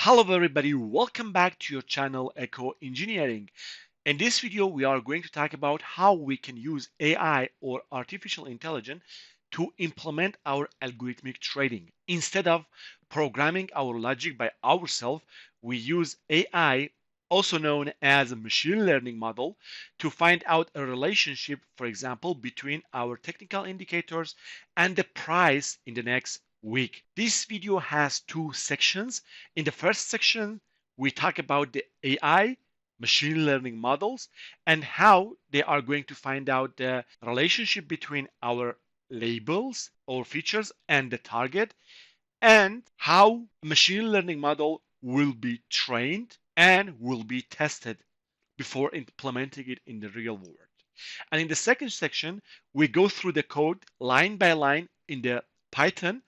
Hello everybody, welcome back to your channel Echo Engineering. In this video, we are going to talk about how we can use AI or artificial intelligence to implement our algorithmic trading. Instead of programming our logic by ourselves, we use AI, also known as a machine learning model, to find out a relationship, for example, between our technical indicators and the price in the next week. This video has two sections. In the first section, we talk about the AI machine learning models and how they are going to find out the relationship between our labels or features and the target, and how a machine learning model will be trained and will be tested before implementing it in the real world. And in the second section, we go through the code line by line in the Python,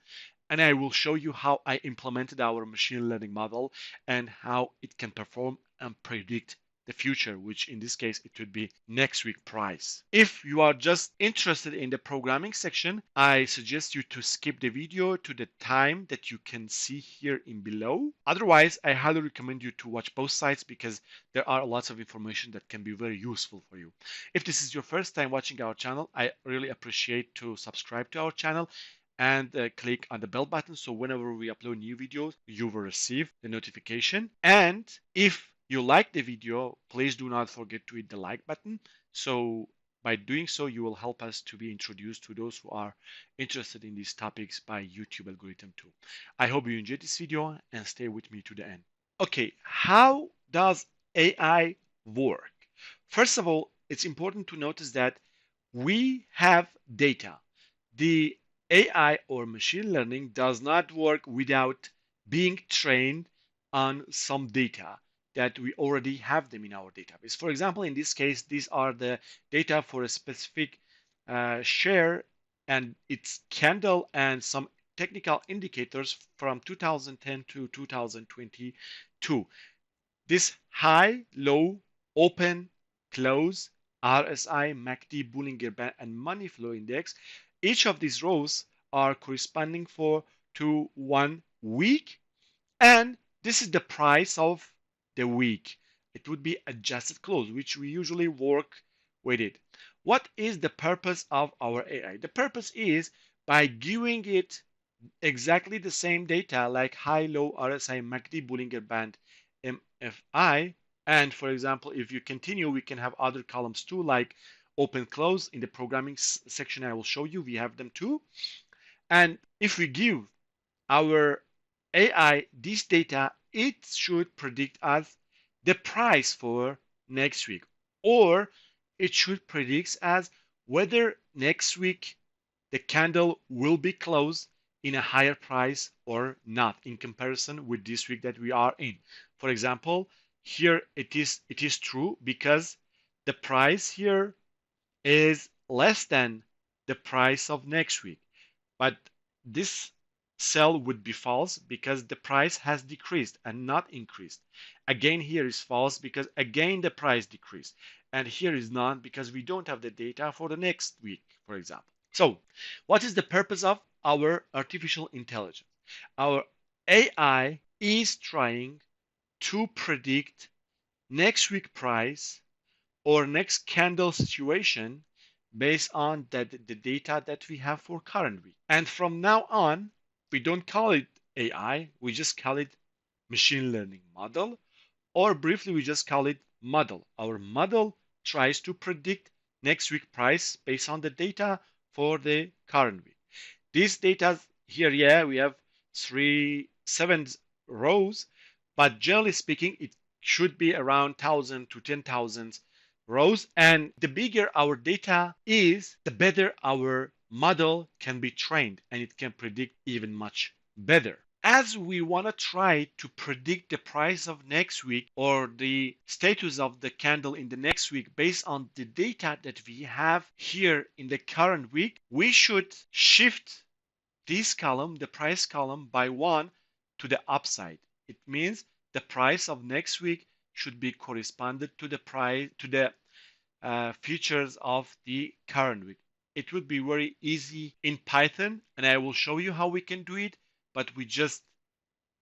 and I will show you how I implemented our machine learning model and how it can perform and predict the future, which in this case it would be next week price. If you are just interested in the programming section, I suggest you to skip the video to the time that you can see here in below. Otherwise, I highly recommend you to watch both sides because there are lots of information that can be very useful for you. If this is your first time watching our channel, I really appreciate to subscribe to our channel and click on the bell button so whenever we upload new videos you will receive the notification. And if you like the video, please do not forget to hit the like button, so by doing so you will help us to be introduced to those who are interested in these topics by YouTube algorithm too. I hope you enjoyed this video and stay with me to the end. Okay, how does AI work? First of all, it's important to notice that we have data. The AI or machine learning does not work without being trained on some data that we already have them in our database. For example, in this case, these are the data for a specific share and its candle and some technical indicators from 2010 to 2022. This high, low, open, close, RSI, MACD, Bollinger Band, and money flow index, each of these rows are corresponding to 1 week, and this is the price of the week. It would be adjusted close, which we usually work with it. What is the purpose of our AI? The purpose is by giving it exactly the same data like high, low, RSI, MACD, Bollinger Band, MFI. And for example, if you continue, we can have other columns too, like open, close. In the programming section, I will show you, we have them too. And if we give our AI this data, it should predict us the price for next week, or it should predict us whether next week the candle will be closed in a higher price or not in comparison with this week that we are in. For example, here it is true because the price here is less than the price of next week. But this cell would be false because the price has decreased and not increased. Again, here is false because again the price decreased. And here is not because we don't have the data for the next week, for example. So, what is the purpose of our artificial intelligence? Our AI is trying to predict next week price or next candle situation based on the data that we have for current week. And from now on, we don't call it AI, we just call it machine learning model, or briefly, we just call it model. Our model tries to predict next week price based on the data for the current week. These data here, yeah, we have 7 rows, but generally speaking, it should be around 1,000 to 10,000 rows. And the bigger our data is, the better our model can be trained and it can predict even much better. As we want to try to predict the price of next week or the status of the candle in the next week based on the data that we have here in the current week, we should shift this column, the price column, by 1 to the upside. It means the price of next week should be corresponded to the price to the features of the current week. It would be very easy in Python, and I will show you how we can do it, but we just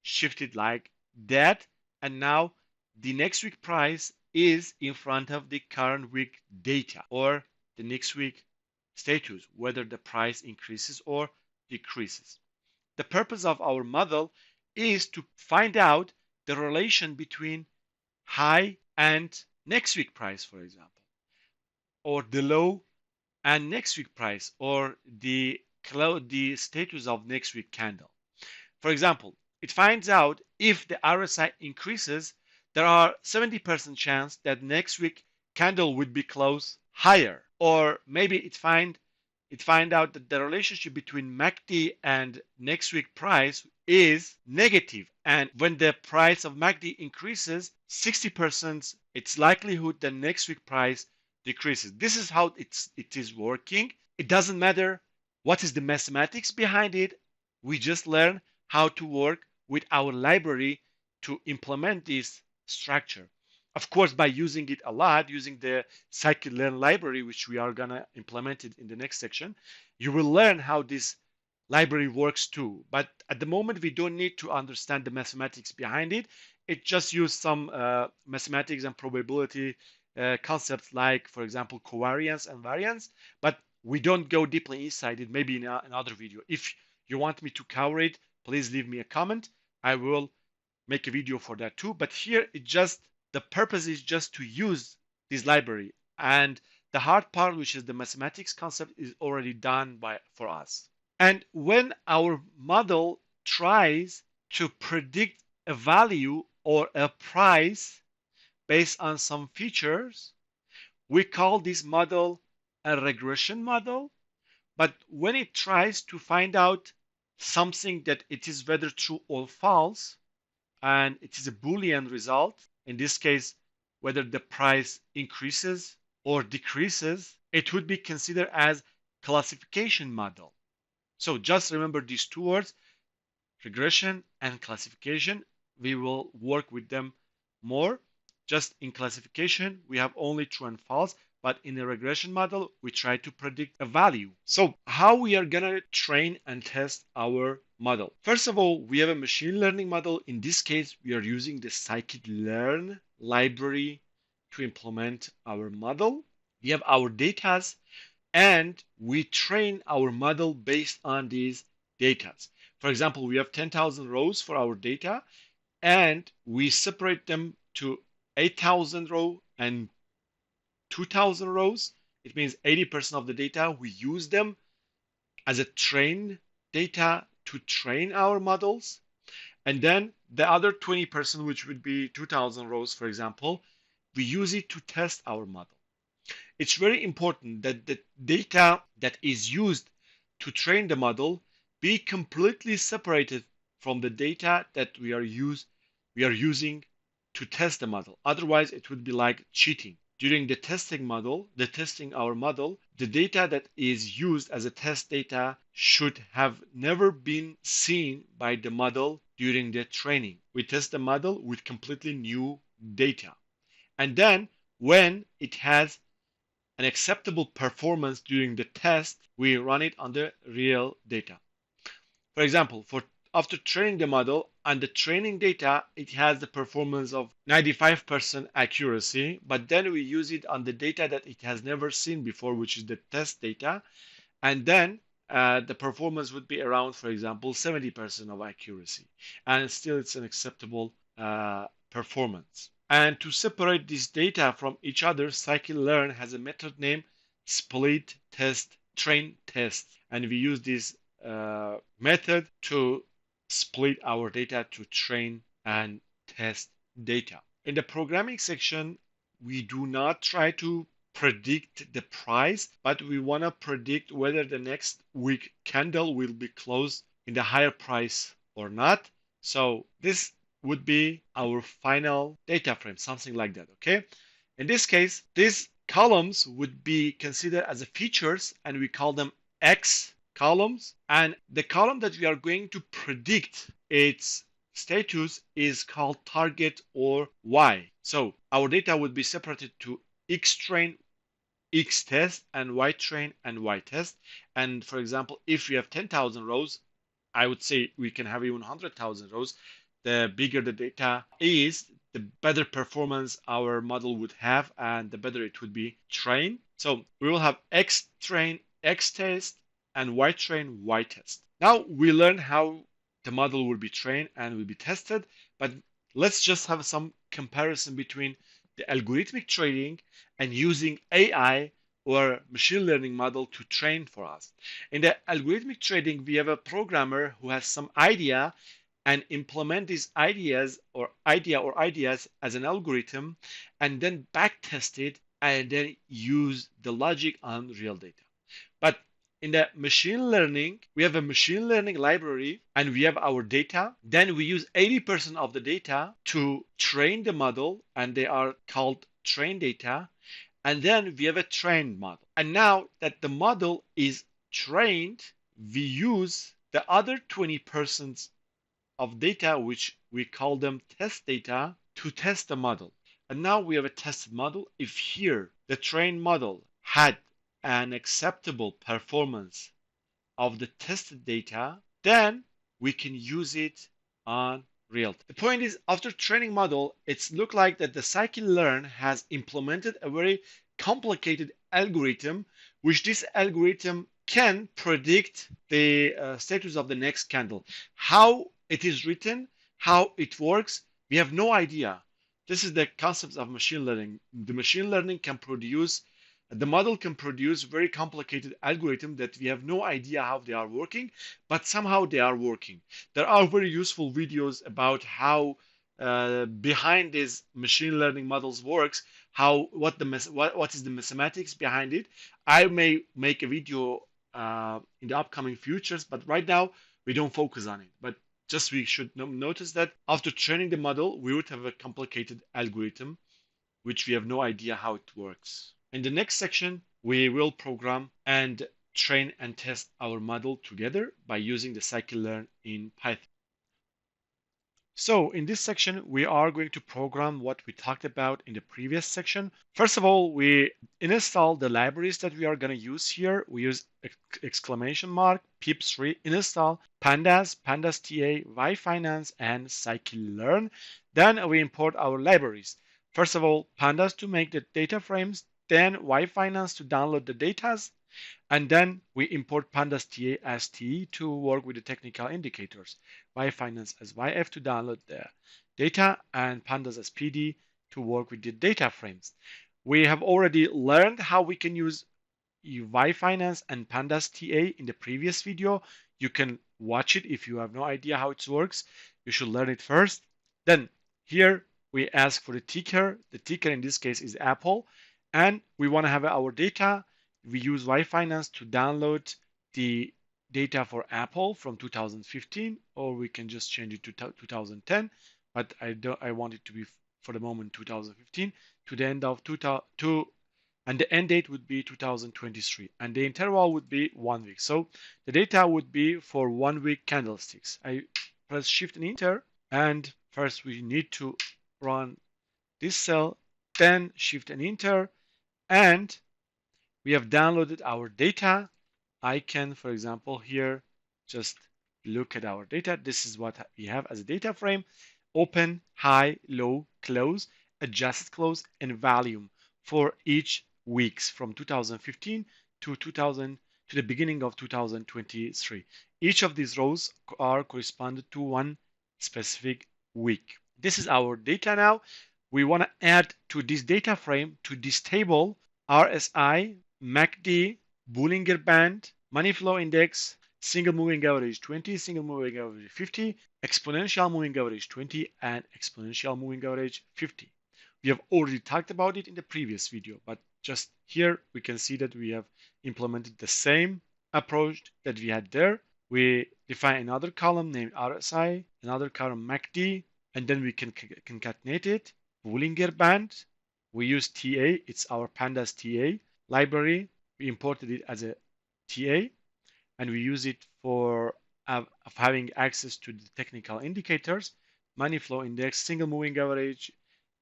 shift it like that, and now the next week price is in front of the current week data or the next week status, whether the price increases or decreases. The purpose of our model is to find out the relation between high and next week price, for example, or the low and next week price, or the status of next week candle. For example, it finds out if the RSI increases, there are 70% chance that next week candle would be closed higher. Or maybe it find out that the relationship between MACD and next week price is negative. And when the price of MACD increases, 60% it's likelihood that next week price decreases. This is how it is working. It doesn't matter what is the mathematics behind it. We just learn how to work with our library to implement this structure. Of course, by using it a lot, using the scikit-learn library, which we are gonna implement it in the next section, you will learn how this library works too. But at the moment, we don't need to understand the mathematics behind it. It just uses some mathematics and probability concepts like, for example, covariance and variance. But we don't go deeply inside it, maybe in another video. If you want me to cover it, please leave me a comment. I will make a video for that too. But here, the purpose is just to use this library. And the hard part, which is the mathematics concept, is already done for us. And when our model tries to predict a value or a price based on some features, we call this model a regression model. But when it tries to find out something that it is whether true or false, and it is a Boolean result, in this case, whether the price increases or decreases, it would be considered as classification model. So just remember these two words, regression and classification. We will work with them more. Just in classification, we have only true and false, but in a regression model, we try to predict a value. So how we are gonna train and test our model? First of all, we have a machine learning model. In this case, we are using the scikit-learn library to implement our model. We have our data, and we train our model based on these data. For example, we have 10,000 rows for our data, and we separate them to 8,000 rows and 2,000 rows. It means 80% of the data, we use them as a train data to train our models. And then the other 20%, which would be 2,000 rows, for example, we use it to test our model. It's very important that the data that is used to train the model be completely separated from the data that we are using to test the model. Otherwise, it would be like cheating. During the testing our model, the data that is used as a test data should have never been seen by the model during the training. We test the model with completely new data. And then when it has an acceptable performance during the test, we run it on the real data. For example, after training the model and the training data, it has the performance of 95% accuracy, but then we use it on the data that it has never seen before, which is the test data, and then the performance would be around, for example, 70% of accuracy, and still it's an acceptable performance. And to separate this data from each other, scikit-learn has a method named split test train test, and we use this method to split our data to train and test data. In the programming section, we do not try to predict the price, but we want to predict whether the next week candle will be closed in the higher price or not. So this would be our final data frame, something like that, okay? In this case, these columns would be considered as a features, and we call them X columns. And the column that we are going to predict its status is called target or Y. So our data would be separated to X train, X test, and Y train and Y test. And for example, if we have 10,000 rows, I would say we can have even 100,000 rows. the bigger the data is, the better performance our model would have and the better it would be trained. So we will have X train, X test, and Y train, Y test. Now we learn how the model will be trained and will be tested, but let's just have some comparison between the algorithmic trading and using AI or machine learning model to train for us. In the algorithmic trading, we have a programmer who has some idea and implement these ideas as an algorithm and then back test it and then use the logic on real data. But in the machine learning, we have a machine learning library and we have our data. Then we use 80% of the data to train the model, and they are called train data. And then we have a trained model. And now that the model is trained, we use the other 20% of data, which we call them test data, to test the model. And now we have a tested model. If here the trained model had an acceptable performance of the tested data, then we can use it on real. The point is, after training model, it's look like that the scikit-learn has implemented a very complicated algorithm, which this algorithm can predict the status of the next candle. How it is written, how it works, we have no idea. This is the concept of machine learning. The machine learning can produce the model can produce very complicated algorithms that we have no idea how they are working, but somehow they are working. There are very useful videos about how behind these machine learning models works, how what is the mathematics behind it. I may make a video in the upcoming futures, but right now we don't focus on it. But just we should notice that after training the model, we would have a complicated algorithm which we have no idea how it works. In the next section, we will program and train and test our model together by using the scikit-learn in Python. So in this section, we are going to program what we talked about in the previous section. First of all, we install the libraries that we are going to use here. We use exclamation mark, pip3, install, pandas, pandas TA, yfinance, and scikit-learn. Then we import our libraries. First of all, pandas to make the data frames, then yfinance to download the datas, and then we import Pandas TA as TE to work with the technical indicators, yfinance as YF to download the data, and Pandas as PD to work with the data frames. We have already learned how we can use yfinance and Pandas TA in the previous video. You can watch it if you have no idea how it works. You should learn it first. Then here we ask for the ticker. The ticker in this case is Apple, and we want to have our data. We use yfinance to download the data for Apple from 2015, or we can just change it to 2010. But I want it to be for the moment 2015 to the end of 2000, and the end date would be 2023, and the interval would be 1 week. So the data would be for 1 week candlesticks. I press Shift and Enter, and first we need to run this cell, then Shift and Enter, and we have downloaded our data. I can, for example, here just look at our data. This is what we have as a data frame: open, high, low, close, adjusted close, and volume for each weeks from 2015 to the beginning of 2023. Each of these rows are corresponded to one specific week. This is our data now. We want to add to this data frame, to this table, RSI, MACD, Bollinger Band, Money Flow Index, Single Moving Average 20, Single Moving Average 50, Exponential Moving Average 20, and Exponential Moving Average 50. We have already talked about it in the previous video, but just here we can see that we have implemented the same approach that we had there. We define another column named RSI, another column MACD, and then we can concatenate it. Bollinger Band, we use TA, it's our Pandas TA library. We imported it as a TA, and we use it for having access to the technical indicators: money flow index, single moving average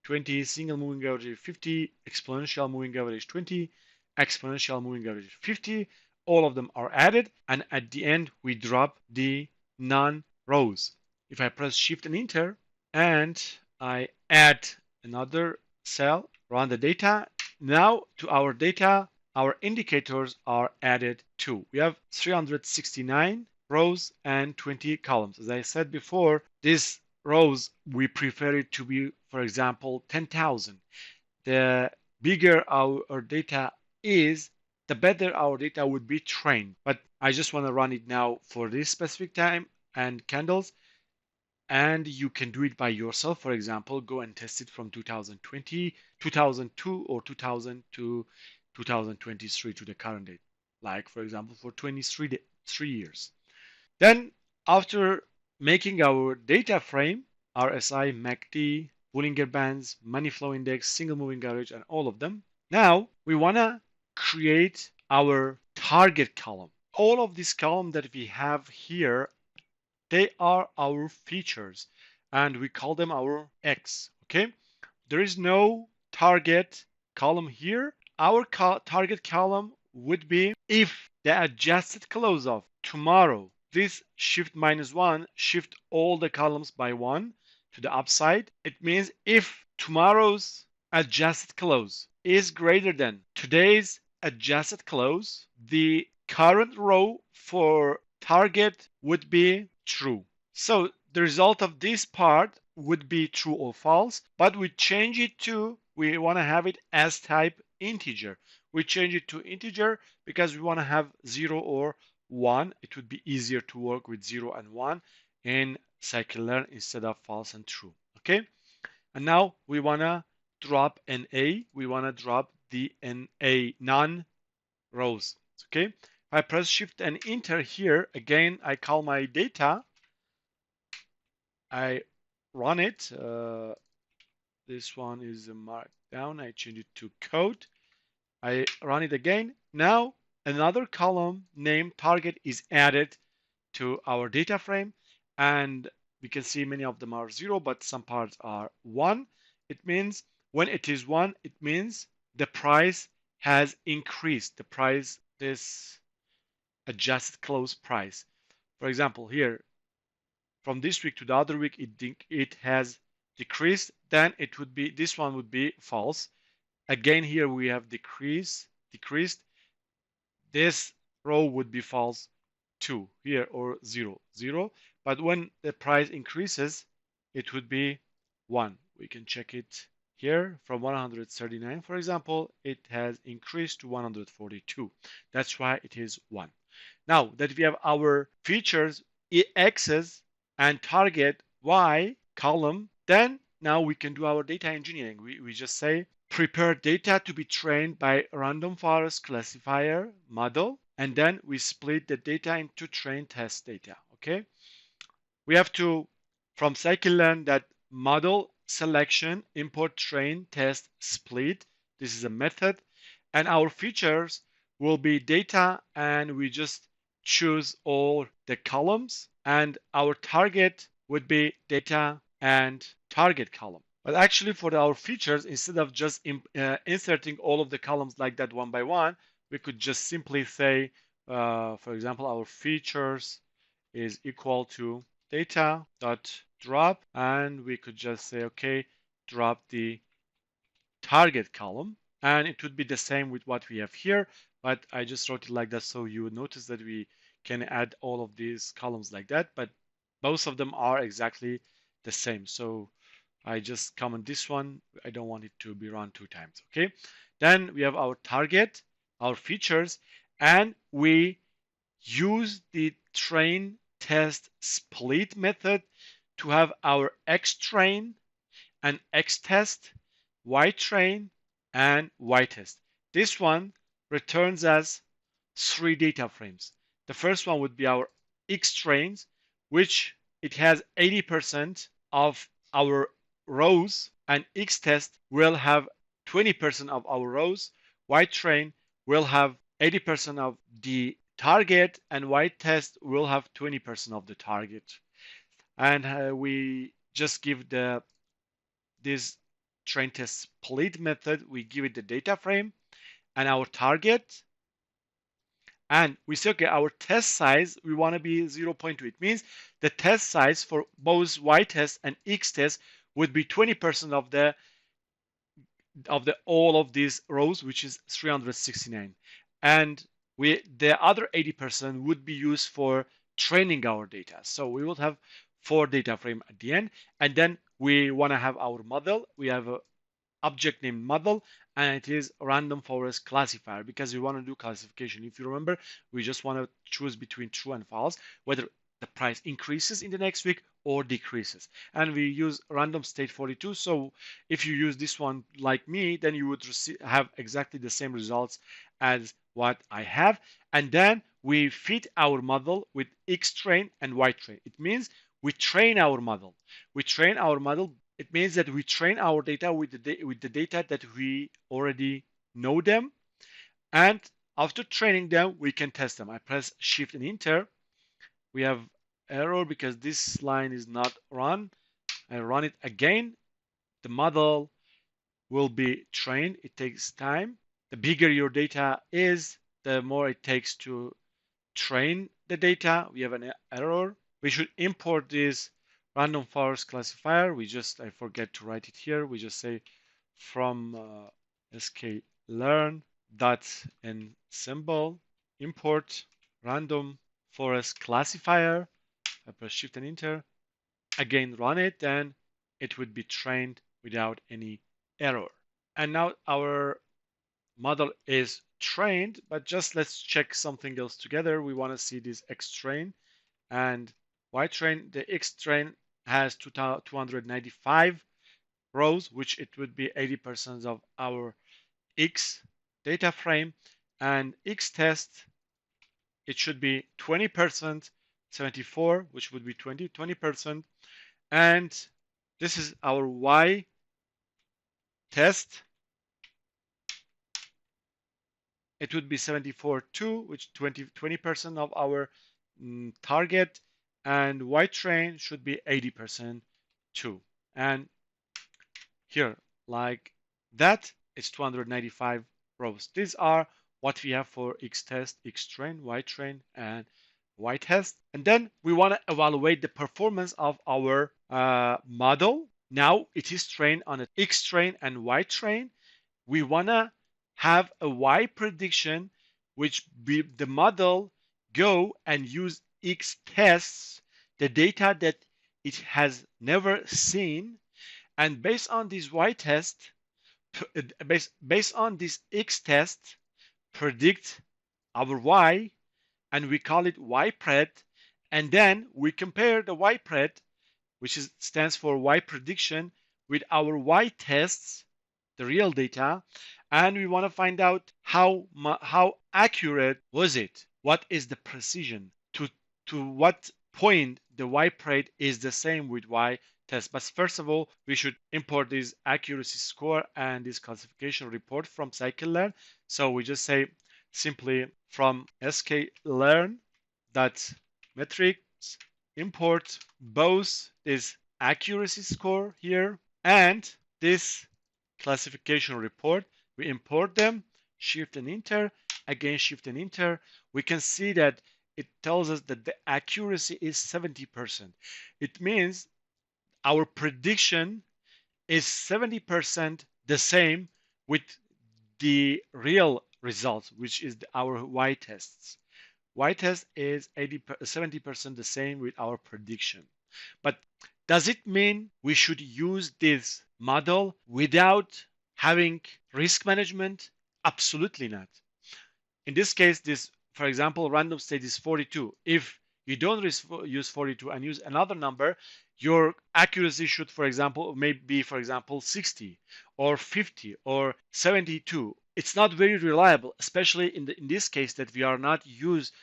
20, single moving average 50, exponential moving average 20, exponential moving average 50. All of them are added, and at the end we drop the non rows. if I press Shift and Enter and I add another cell, run the data, now to our data, our indicators are added too. We have 369 rows and 20 columns. As I said before, these rows, we prefer it to be, for example, 10,000. The bigger our data is, the better our data would be trained. But I just want to run it now for this specific time and candles, and you can do it by yourself. For example, go and test it from 2020, 2002, or 2000 to 2023 to the current date. Like, for example, for 3 years. Then, after making our data frame, RSI, MACD, Bollinger Bands, Money Flow Index, Single Moving Average, and all of them, now we want to create our target column. All of this column that we have here, they are our features, and we call them our X. Okay, there is no target column here. Our target column would be if the adjusted close of tomorrow, this shift -1 shift all the columns by 1 to the upside. It means if tomorrow's adjusted close is greater than today's adjusted close, the current row for target would be true. So the result of this part would be true or false, but we change it to, we want to have it as type integer. We change it to integer because we want to have 0 or 1. It would be easier to work with 0 and 1 in scikit-learn instead of false and true. Okay, and now we want to drop NA. We want to drop the NA non rows. Okay, if I press shift and enter here, again I call my data, I run it. This one is marked down. I change it to code. I run it again. Now another column named target is added to our data frame, and we can see many of them are 0, but some parts are 1. It means when it is 1, it means the price has increased. The price, this adjusted close price. For example, here from this week to the other week, it has decreased. Then it would be, this one would be false. Again, here we have decreased. This row would be false 2 here, or 0, 0. But when the price increases, it would be 1. We can check it here from 139, for example, it has increased to 142. That's why it is 1. Now that we have our features X's and target Y column, then now we can do our data engineering. We just say prepare data to be trained by random forest classifier model, and then we split the data into train test data. Okay, we have to, from scikit-learn, that model selection import train test split. This is a method, and our features will be data, and we just choose all the columns, and our target would be data and target column. But actually for our features, instead of just inserting all of the columns like that one by one, we could just simply say, for example, our features is equal to data dot drop, and we could just say, okay, drop the target column, and it would be the same with what we have here, but I just wrote it like that so you would notice that we can add all of these columns like that, but both of them are exactly the same. So I just comment this one. I don't want it to be run 2 times. Okay, then we have our target, our features, and we use the train test split method to have our X train and X test, Y train, and Y test. This one returns as 3 data frames. The first one would be our X trains, which it has 80% of our rows, and X test will have 20% of our rows. Y train will have 80% of the target, and Y test will have 20% of the target. And we just give this train test split method, we give it the data frame and our target, And we say, okay, our test size, we want to be 0.2. It means the test size for both y test and x test would be 20% of the all of these rows, which is 369. And the other 80% would be used for training our data. So we will have 4 data frame at the end, and then we want to have our model. We have a object named model, and it is random forest classifier because we want to do classification. If you remember, we just want to choose between true and false, whether the price increases in the next week or decreases. And we use random state 42. So if you use this one like me, then you would have exactly the same results as what I have. And then we feed our model with X train and Y train. It means we train our model. We train our model. It means that we train our data with the data that we already know them. And after training them, we can test them. I press Shift and Enter. We have error because this line is not run. I run it again. The model will be trained. It takes time. The bigger your data is, the more it takes to train the data. We have an error. We should import this random forest classifier. I forget to write it here. We just say from sklearn dot and symbol import random forest classifier. I press Shift and Enter. Again, run it, then it would be trained without any error. And now our model is trained, but just let's check something else together. We want to see this X train and Y train. The X train has 295 rows, which it would be 80% of our X data frame. And X test, it should be 20%, 74, which would be 20%. And this is our Y test. It would be 74.2, which 20% of our target, and Y train should be 80% too. And here, like that, it's 295 rows. These are what we have for X test, X train, Y train, and Y test. And then we want to evaluate the performance of our model. Now it is trained on an X train and Y train. We want to have a Y prediction, which the model go and use X tests, the data that it has never seen, and based on this Y test, based on this X test, predict our Y, and we call it Y pred, and then we compare the Y pred, which stands for Y prediction, with our Y tests, the real data, and we want to find out how accurate was it. What is the precision? To what point the Y pred is the same with Y test. But first of all, we should import this accuracy score and this classification report from scikit-learn. So we just say simply from sklearn.metrics import both this accuracy score here and this classification report. We import them, Shift and Enter, again Shift and Enter. We can see that it tells us that the accuracy is 70%. It means our prediction is 70% the same with the real results, which is our Y tests. Y test is 70% the same with our prediction. But does it mean we should use this model without having risk management? Absolutely not. In this case, for example, random state is 42. If you don't use 42 and use another number, your accuracy should, for example, maybe, for example, 60 or 50 or 72. It's not very reliable, especially in this case that we have not used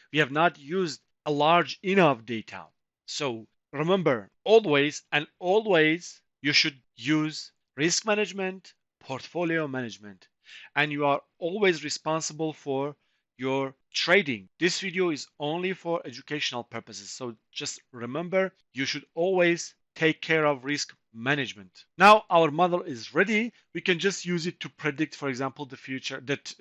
a large enough data. So remember, always you should use risk management, portfolio management, and you are always responsible for your trading. This video is only for educational purposes. So just remember, you should always take care of risk management. Now our model is ready. We can just use it to predict, for example, the future that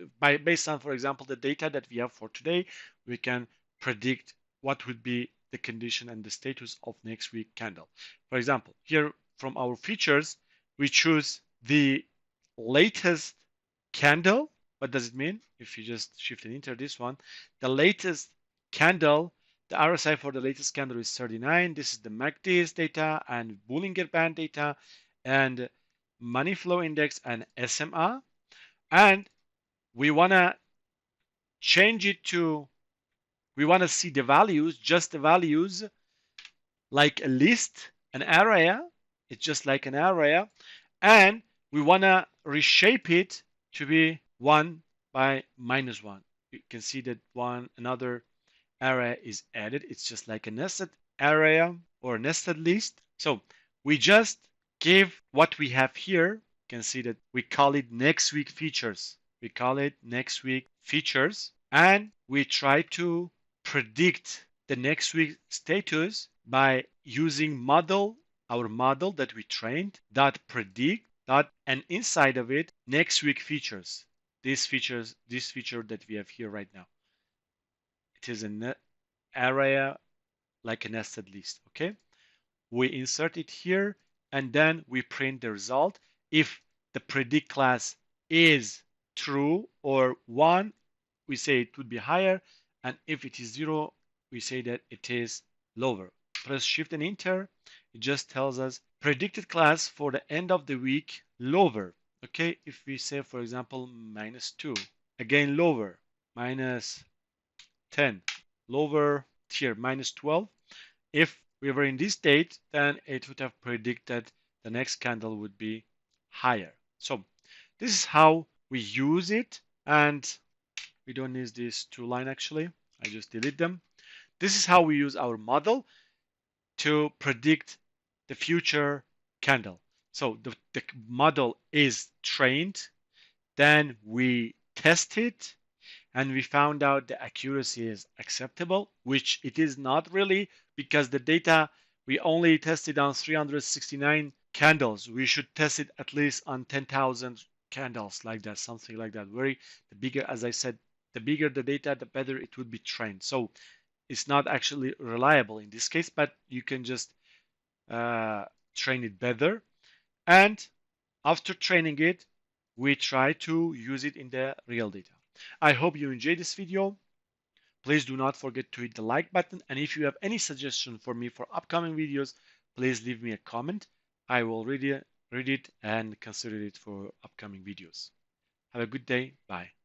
based on, for example, the data that we have for today, we can predict what would be the condition and the status of next week candle. For example, here from our features, we choose the latest candle. What does it mean? If you just shift and enter this one, the latest candle, the RSI for the latest candle is 39. This is the MACD's data and Bollinger Band data and money flow index and SMA. And we want to change it to, we want to see the values, just the values, like a list, an area. It's just like an area. And we want to reshape it to be 1 by -1. You can see that another area is added. It's just like a nested area or a nested list. So we just give what we have here. You can see that we call it next week features. We call it next week features. And we try to predict the next week status by using our model that we trained, dot predict, dot, and inside of it, next week features. This feature that we have here right now. It is an area like a nested list. Okay, we insert it here and then we print the result. If the predict class is true or 1, we say it would be higher, and if it is 0, we say that it is lower. Press shift and enter. It just tells us predicted class for the end of the week lower. Okay, if we say, for example, -2, again lower, -10, lower here, -12. If we were in this state, then it would have predicted the next candle would be higher. So this is how we use it, and we don't need these 2 lines actually. I just delete them. This is how we use our model to predict the future candle. So the model is trained, then we test it, and we found out the accuracy is acceptable, which it is not really, because the data we only tested on 369 candles. We should test it at least on 10,000 candles, like that, something like that. The bigger, as I said, the bigger the data, the better it would be trained. So it's not actually reliable in this case, but you can just train it better. And after training it, we try to use it in the real data. I hope you enjoyed this video. Please do not forget to hit the like button. And if you have any suggestion for me for upcoming videos, please leave me a comment. I will read it and consider it for upcoming videos. Have a good day. Bye.